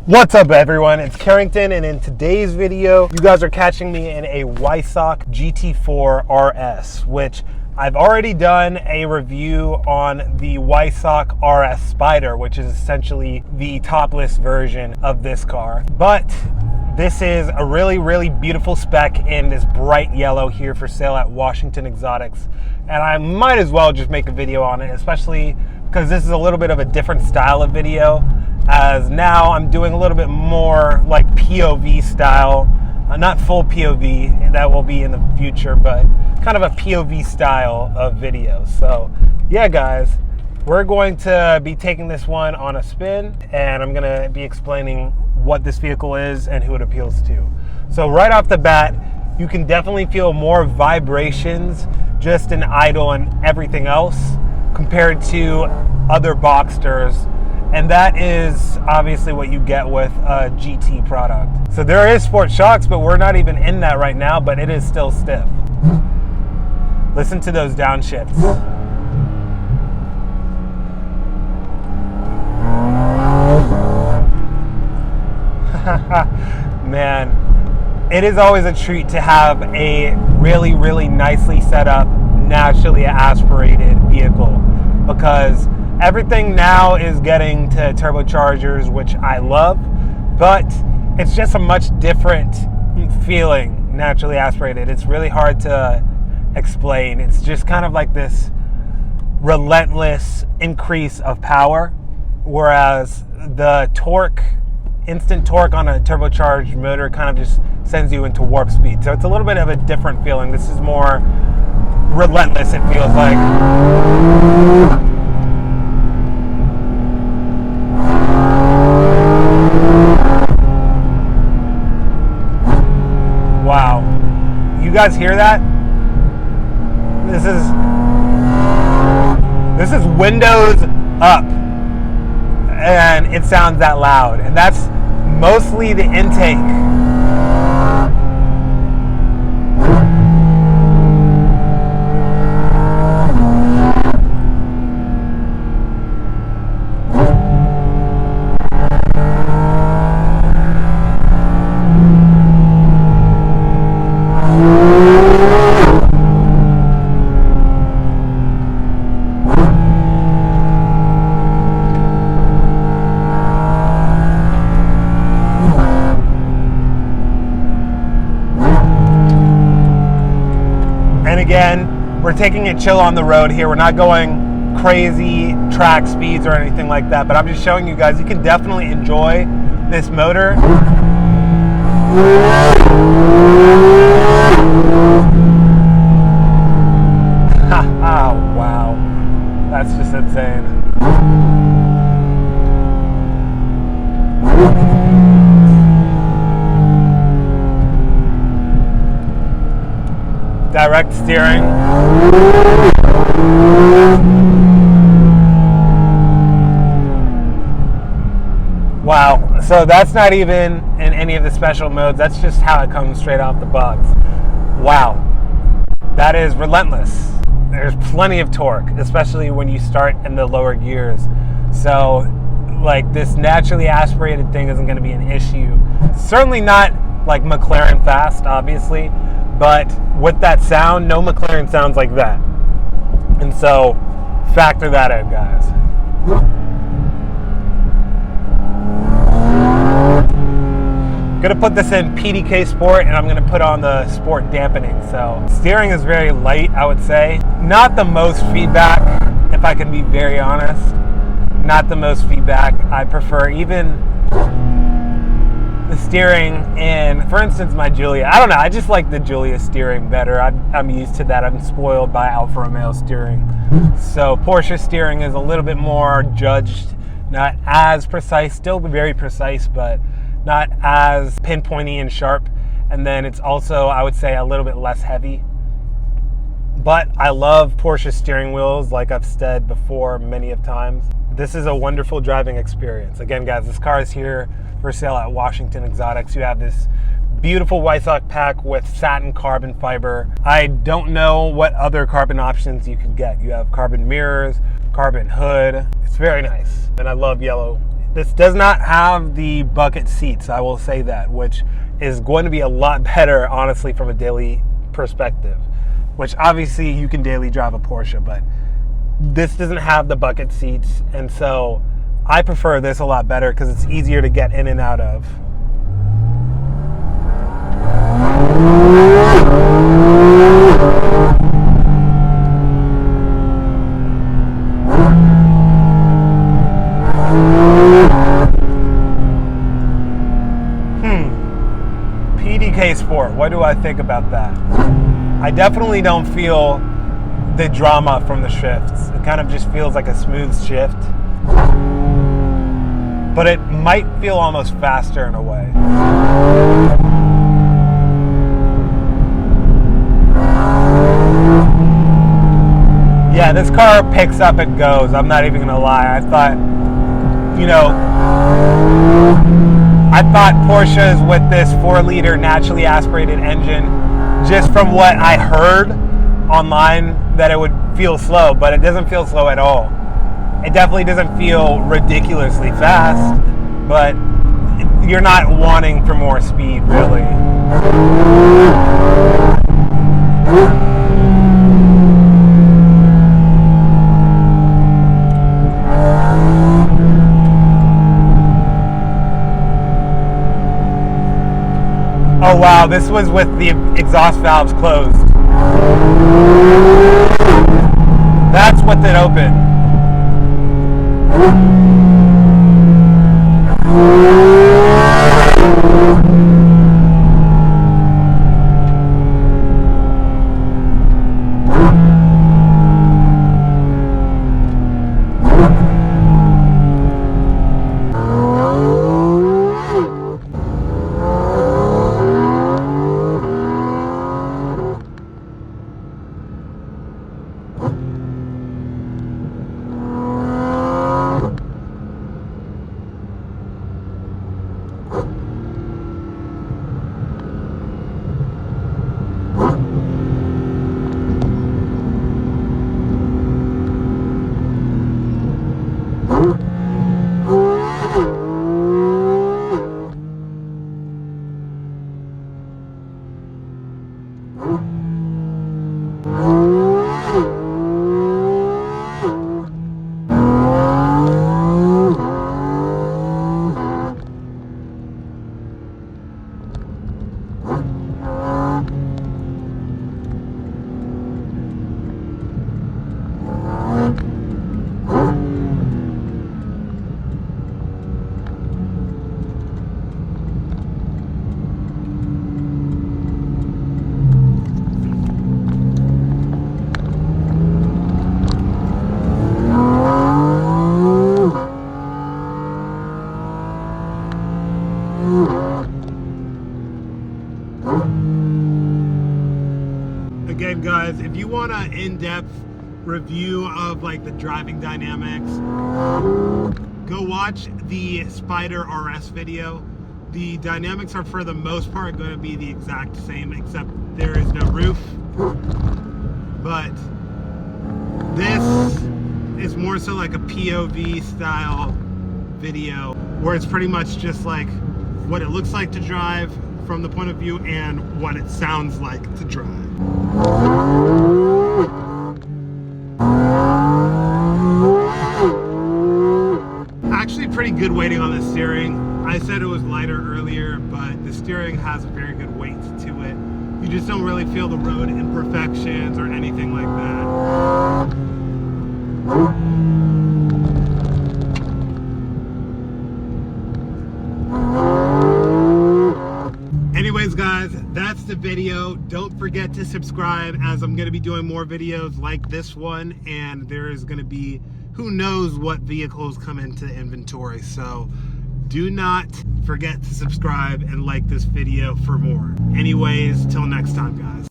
What's up everyone, it's Carrington, and in today's video you guys are catching me in a Weissach GT4 RS, which I've already done a review on the Weissach RS Spider, which is essentially the topless version of this car. But this is a really beautiful spec in this bright yellow here for sale at Washington Exotics, and I might as well just make a video on it, especially because this is a little bit of a different style of video, as now I'm doing a little bit more like POV style, not full POV, that will be in the future, but kind of a POV style of video. So yeah guys, we're going to be taking this one on a spin, and I'm going to be explaining what this vehicle is and who it appeals to. So right off the bat, you can definitely feel more vibrations just in idle and everything else compared to other Boxsters, and that is obviously what you get with a GT product. So there is sport shocks, but we're not even in that right now, but it is still stiff. Listen to those downshifts. Man, it is always a treat to have a really nicely set up, naturally aspirated vehicle, because everything now is getting to turbochargers, which I love, but it's just a much different feeling, naturally aspirated. It's really hard to explain. It's just kind of like this relentless increase of power, whereas the torque, instant torque on a turbocharged motor kind of just sends you into warp speed. So it's a little bit of a different feeling. This is more relentless, it feels like. Wow. You guys hear that? This is windows up, and it sounds that loud, and that's mostly the intake. Again, we're taking it chill on the road here. We're not going crazy track speeds or anything like that, but I'm just showing you guys you can definitely enjoy this motor. Wow, that's just insane. Direct steering. Wow, so that's not even in any of the special modes. That's just how it comes straight off the box. Wow, that is relentless. There's plenty of torque, especially when you start in the lower gears. So like this naturally aspirated thing isn't going to be an issue. Certainly not like McLaren fast, obviously. But with that sound, no McLaren sounds like that. And so, factor that in, guys. Gonna put this in PDK Sport, and I'm gonna put on the Sport dampening. So, steering is very light, I would say. Not the most feedback, if I can be very honest. Not the most feedback. I prefer even the steering in, for instance, my Giulia. I don't know, I just like the Giulia steering better. I'm used to that. I'm spoiled by Alfa Romeo steering. So Porsche steering is a little bit more judged, not as precise, still very precise, but not as pinpointy and sharp. And then it's also, I would say, a little bit less heavy. But I love Porsche steering wheels, like I've said before many of times. This is a wonderful driving experience. Again, guys, this car is here for sale at Washington Exotics. You have this Beautiful Weissach pack with satin carbon fiber. I don't know what other carbon options you could get. You have carbon mirrors, carbon hood. It's very nice, and I love yellow. This does not have the bucket seats, I will say that, which is going to be a lot better, honestly, from a daily perspective, which obviously you can daily drive a Porsche, but this doesn't have the bucket seats, and so I prefer this a lot better because it's easier to get in and out of. PDK Sport, what do I think about that? I definitely don't feel the drama from the shifts. It kind of just feels like a smooth shift, but it might feel almost faster in a way. Yeah, this car picks up and goes. I'm not even gonna lie. I thought Porsches with this 4-liter naturally aspirated engine, just from what I heard online, that it would feel slow, but it doesn't feel slow at all. It definitely doesn't feel ridiculously fast, but you're not wanting for more speed, really. Oh wow, this was with the exhaust valves closed. That's what did open. Again, guys, if you want an in-depth review of like the driving dynamics, go watch the Spider RS video. The dynamics are for the most part going to be the exact same, except there is no roof. But this is more so like a POV style video, where it's pretty much just like what it looks like to drive from the point of view and what it sounds like to drive. Actually pretty good weighting on the steering. I said it was lighter earlier, but the steering has a very good weight to it. You just don't really feel the road imperfections or anything like that. Anyways, guys, that's the video. Don't forget to subscribe, as I'm going to be doing more videos like this one, and there is going to be who knows what vehicles come into inventory. So do not forget to subscribe and like this video for more. Anyways, till next time, guys.